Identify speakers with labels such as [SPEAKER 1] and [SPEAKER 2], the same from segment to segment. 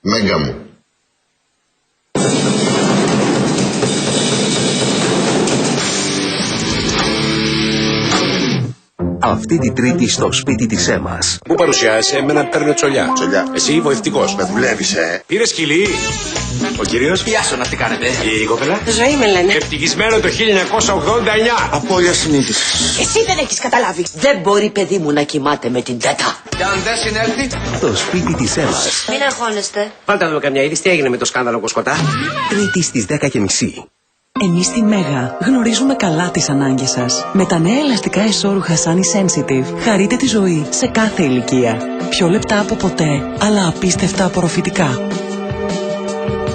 [SPEAKER 1] Μέγκα μου.
[SPEAKER 2] Αυτή την Τρίτη στο σπίτι της Έμας.
[SPEAKER 3] Πού παρουσιάζεσαι, εμένα παίρνω τσολιά. Εσύ βοηθητικός.
[SPEAKER 1] Με δουλεύεις,
[SPEAKER 3] Πήρε σκυλί. Ο κύριος.
[SPEAKER 4] Γεια σου, να τι κάνετε.
[SPEAKER 3] Η κοπέλα.
[SPEAKER 5] Ζωή με λένε.
[SPEAKER 3] Ευτυχισμένο το 1989.
[SPEAKER 1] Απώλεια συνείδησης.
[SPEAKER 5] Εσύ δεν έχεις καταλάβει. Δεν μπορεί παιδί μου να κοιμάται με την τέτα.
[SPEAKER 4] Και αν δεν συνέλθει.
[SPEAKER 2] Το σπίτι της Έμας.
[SPEAKER 5] Μην αγχώνεστε.
[SPEAKER 4] Βάλτε να δούμε καμιά είδηση. Τι έγινε με το σκάνδαλο Κοσκοτά.
[SPEAKER 2] Τρίτη στις 10:30.
[SPEAKER 6] Εμείς στη Μέγα γνωρίζουμε καλά τις ανάγκες σας. Με τα νέα ελαστικά εσώρουχα Sunny Sensitive χαρείτε τη ζωή σε κάθε ηλικία. Πιο λεπτά από ποτέ, αλλά απίστευτα απορροφητικά.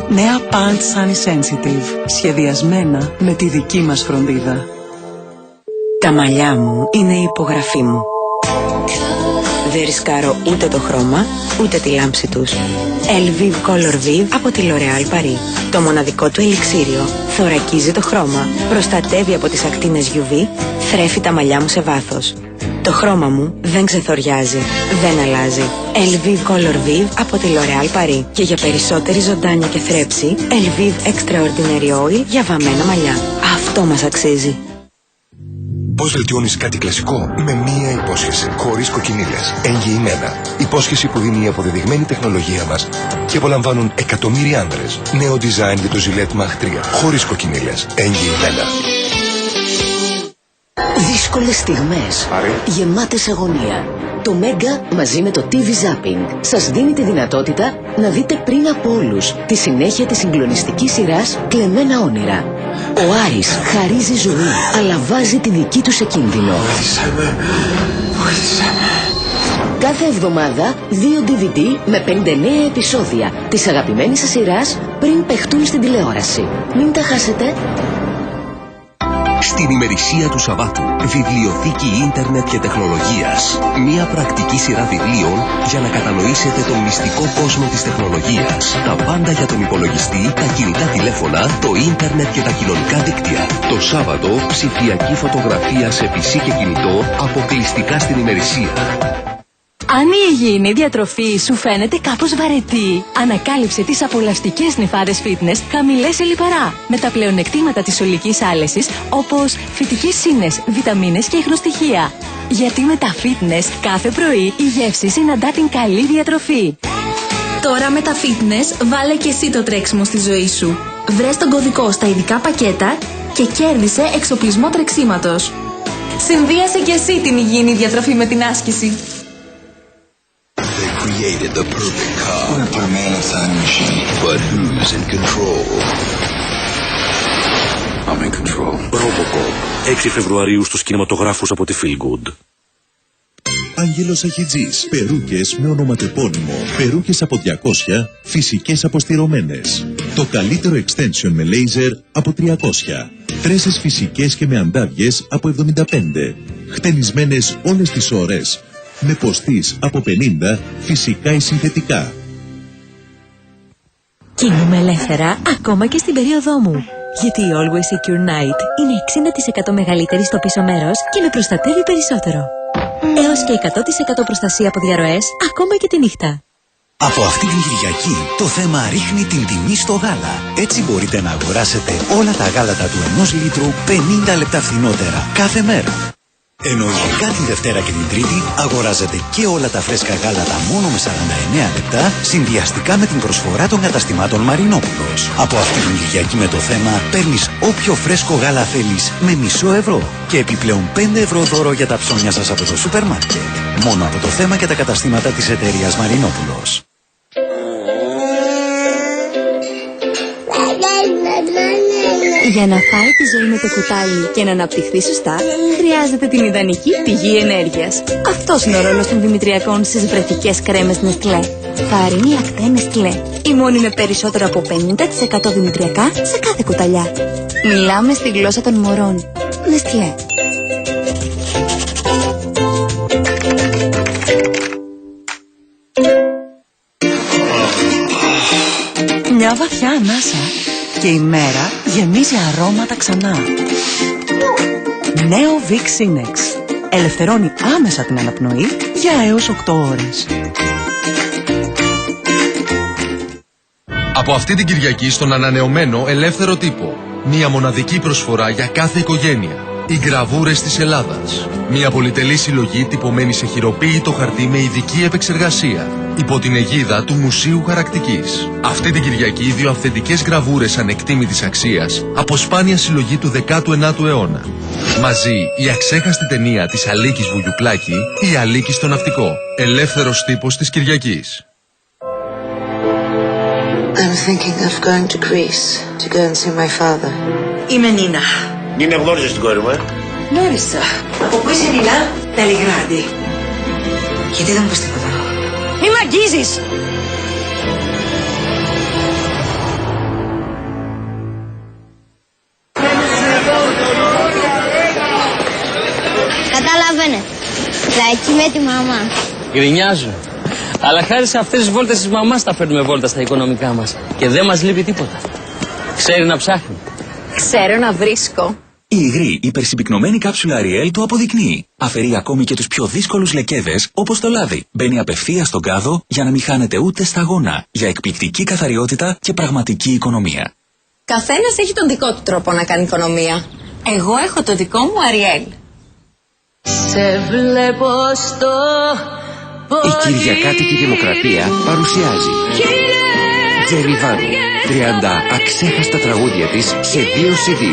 [SPEAKER 6] Νέα Pant Sunny Sensitive, σχεδιασμένα με τη δική μας φροντίδα. Τα μαλλιά μου είναι η υπογραφή μου. Δεν ρισκάρω ούτε το χρώμα, ούτε τη λάμψη τους. Elvive Color Vive από τη L'Oréal Paris. Το μοναδικό του ελιξίριο θωρακίζει το χρώμα, προστατεύει από τις ακτίνες UV, θρέφει τα μαλλιά μου σε βάθος. Το χρώμα μου δεν ξεθοριάζει, δεν αλλάζει. Elvive Color Vive από τη L'Oréal Paris. Και για περισσότερη ζωντάνια και θρέψη, Elvive Extraordinary Oil για βαμμένα μαλλιά. Αυτό μας αξίζει.
[SPEAKER 7] Πώς βελτιώνεις κάτι κλασικό με μία υπόσχεση, χωρίς κοκκινίλες. Εγγυημένα. Υπόσχεση που δίνει η αποδεδειγμένη τεχνολογία μας και απολαμβάνουν εκατομμύρια άνδρες. Νέο design για το Gillette Mach 3, χωρίς κοκκινίλες. Εγγυημένα.
[SPEAKER 5] Δύσκολες στιγμές, γεμάτες αγωνία. Το Μέγκα μαζί με το TV Zapping σας δίνει τη δυνατότητα να δείτε πριν από όλους τη συνέχεια της συγκλονιστικής σειράς «Κλεμμένα όνειρα». Ο Άρης χαρίζει ζωή, αλλά βάζει τη δική του σε κίνδυνο. Κάθε εβδομάδα 2 DVD με 59 επεισόδια της αγαπημένης σας σειράς πριν παιχτούν στην τηλεόραση. Μην τα χάσετε.
[SPEAKER 2] Στην ημερησία του Σαββάτου, βιβλιοθήκη ίντερνετ και τεχνολογίας. Μία πρακτική σειρά βιβλίων για να κατανοήσετε τον μυστικό κόσμο της τεχνολογίας. Τα πάντα για τον υπολογιστή, τα κινητά τηλέφωνα, το ίντερνετ και τα κοινωνικά δίκτυα. Το Σάββατο, ψηφιακή φωτογραφία σε PC και κινητό, αποκλειστικά στην ημερησία.
[SPEAKER 8] Αν η υγιεινή διατροφή σου φαίνεται κάπως βαρετή, ανακάλυψε τις απολαυστικές νυφάδες fitness χαμηλές σε λιπαρά, με τα πλεονεκτήματα της ολικής άλεσης, όπως φυτικές σύνες, βιταμίνες και ίχνοστοιχεία. Γιατί με τα fitness κάθε πρωί η γεύση συναντά την καλή διατροφή.
[SPEAKER 9] Τώρα με τα fitness βάλε και εσύ το τρέξιμο στη ζωή σου. Βρες τον κωδικό στα ειδικά πακέτα και κέρδισε εξοπλισμό τρεξίματος. Συνδύασε και εσύ την υγιεινή διατροφή με την άσκηση.
[SPEAKER 10] Created the perfect car. We're gonna put a man inside a machine. But who's in control? I'm in control.
[SPEAKER 11] Robocop. 6 Φεβρουαρίου στους κινηματογράφους από τη Feel Good.
[SPEAKER 12] Άγγελος Αχιτζής. Περούκες με ονοματεπώνυμο. Περούκες από 200, φυσικές αποστηρωμένες. Το καλύτερο extension με laser από 300. Τρέσες φυσικές και με αντάβιες από 75. Χτενισμένες όλες τις ώρες. Με ποστής από 50, φυσικά ή συνθετικά.
[SPEAKER 8] Κινούμαι ελεύθερα ακόμα και στην περίοδό μου. Γιατί η Always Secure Night είναι 60% μεγαλύτερη στο πίσω μέρος και με προστατεύει περισσότερο. Έως και 100% προστασία από διαρροές, ακόμα και τη νύχτα.
[SPEAKER 13] Από αυτή την Κυριακή το θέμα ρίχνει την τιμή στο γάλα. Έτσι μπορείτε να αγοράσετε όλα τα γάλατα του 1 λίτρου 50 λεπτά φθηνότερα κάθε μέρα. Ενώ ειδικά την Δευτέρα και την Τρίτη αγοράζετε και όλα τα φρέσκα γάλατα μόνο με 49 λεπτά, συνδυαστικά με την προσφορά των καταστημάτων Μαρινόπουλος. Από αυτή την Κυριακή με το θέμα παίρνεις όποιο φρέσκο γάλα θέλεις με €0 και επιπλέον 5 ευρώ δώρο για τα ψώνια σας από το σούπερ μάρκετ. Μόνο από το θέμα και τα καταστήματα της εταιρείας Μαρινόπουλος.
[SPEAKER 8] Για να φάει τη ζωή με το κουτάλι και να αναπτυχθεί σωστά, χρειάζεται την ιδανική πηγή ενέργειας. Αυτός είναι ο ρόλος των δημητριακών στις βρεφικές κρέμες Nestlé. Φαρίνη λακτέ Nestlé. Η μόνη με περισσότερο από 50% δημητριακά σε κάθε κουταλιά. Μιλάμε στη γλώσσα των μωρών. Nestlé.
[SPEAKER 6] Μια βαθιά ανάσα και η μέρα γεμίζει αρώματα ξανά. Νέο Vicks Sinex. Ελευθερώνει άμεσα την αναπνοή για έως 8 ώρες.
[SPEAKER 1] Από αυτή την Κυριακή στον ανανεωμένο Ελεύθερο Τύπο. Μία μοναδική προσφορά για κάθε οικογένεια. Οι γραβούρες της Ελλάδας. Μια πολυτελή συλλογή τυπωμένη σε χειροποίητο χαρτί με ειδική επεξεργασία. Υπό την αιγίδα του Μουσείου Χαρακτικής. Αυτή την Κυριακή 2 αυθεντικές γραβούρες ανεκτήμητης αξίας από σπάνια συλλογή του 19ου αιώνα. Μαζί η αξέχαστη ταινία της Αλίκης Βουγιουκλάκη, η Αλίκη στο Ναυτικό. Ελεύθερος Τύπος της Κυριακής.
[SPEAKER 14] I'm thinking of going to Greece to go and see my father.
[SPEAKER 15] Είμαι Νίνα.
[SPEAKER 3] Νίνα, γνώριζες την κόρη μου,
[SPEAKER 15] Γνώρισα. Από πού είσαι, Νίνα? Ταλιγράντη. Γιατί δεν μου πεις τίποτα? Μη μ' αγγίζεις!
[SPEAKER 16] Καταλαβαίνετε. Λαϊκή με τη μαμά.
[SPEAKER 17] Γκρινιάζω. Αλλά χάρη σε αυτές τις βόλτες της μαμάς τα φέρνουμε βόλτα στα οικονομικά μας. Και δεν μας λείπει τίποτα. Ξέρει να ψάχνει.
[SPEAKER 8] Ξέρω να βρίσκω.
[SPEAKER 13] Η υγρή υπερσυμπυκνωμένη κάψουλα Ariel το αποδεικνύει. Αφαιρεί ακόμη και τους πιο δύσκολους λεκέδες, όπως το λάδι. Μπαίνει απευθείας στον κάδο για να μην χάνετε ούτε σταγόνα. Για εκπληκτική καθαριότητα και πραγματική οικονομία.
[SPEAKER 8] Καθένας έχει τον δικό του τρόπο να κάνει οικονομία. Εγώ έχω το δικό μου Ariel. Σε βλέπω στο...
[SPEAKER 4] Η Κυριακάτικη Δημοκρατία παρουσιάζει Τζένι Βάνου, 30 αξέχαστα τραγούδια της σε 2 CD.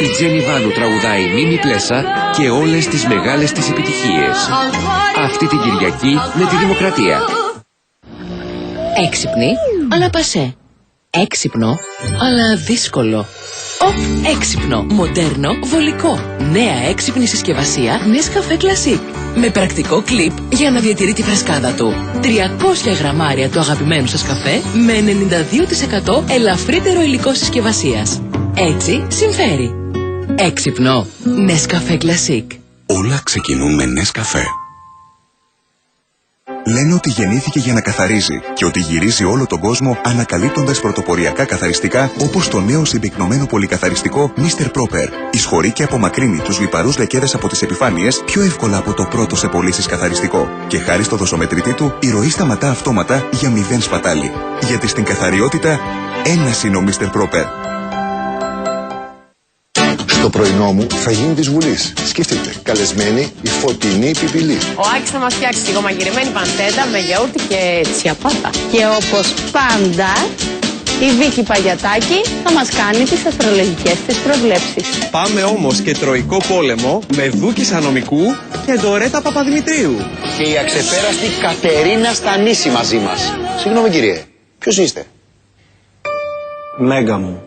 [SPEAKER 4] Η Τζένι Βάνου τραγουδάει Μίμη Πλέσα και όλες τις μεγάλες της επιτυχίες. Αυτή την Κυριακή με τη Δημοκρατία.
[SPEAKER 5] Έξυπνη, αλλά πασέ. Έξυπνο, αλλά δύσκολο. Έξυπνο, μοντέρνο, βολικό. Νέα έξυπνη συσκευασία Nescafé Classic. Με πρακτικό κλιπ για να διατηρεί τη φρεσκάδα του. 300 γραμμάρια του αγαπημένου σας καφέ με 92% ελαφρύτερο υλικό συσκευασίας. Έτσι συμφέρει. Έξυπνο, Nescafé Classic.
[SPEAKER 18] Όλα ξεκινούν με Nescafé. Λένε ότι γεννήθηκε για να καθαρίζει και ότι γυρίζει όλο τον κόσμο ανακαλύπτοντας πρωτοποριακά καθαριστικά όπως το νέο συμπυκνωμένο πολυκαθαριστικό Mr. Proper. Εισχωρεί και απομακρύνει τους λιπαρούς λεκέδες από τις επιφάνειες πιο εύκολα από το πρώτο σε πωλήσεις καθαριστικό. Και χάρη στο δοσομετρητή του, η ροή σταματά αυτόματα για 0 σπατάλη. Γιατί στην καθαριότητα, ένας είναι ο Mr. Proper.
[SPEAKER 19] Το πρωινό μου θα γίνει της Βουλής. Σκεφτείτε, καλεσμένη η Φωτεινή Πιπιλή.
[SPEAKER 20] Ο Άκης θα μας φτιάξει σιγομαγειρεμένη πανσέτα με γιαούρτι και τσιαπάτα. Και όπως πάντα, η Βίκη Παγιατάκη θα μας κάνει τις αστρολογικές της προβλέψεις.
[SPEAKER 21] Πάμε όμως και τροϊκό πόλεμο με Δούκη Σανομικού και Ντορέτα Παπαδημητρίου.
[SPEAKER 19] Και η αξεπέραστη Κατερίνα Στανίση μαζί μας. Συγγνώμη κύριε, ποιος είστε?
[SPEAKER 21] Μέγα μου.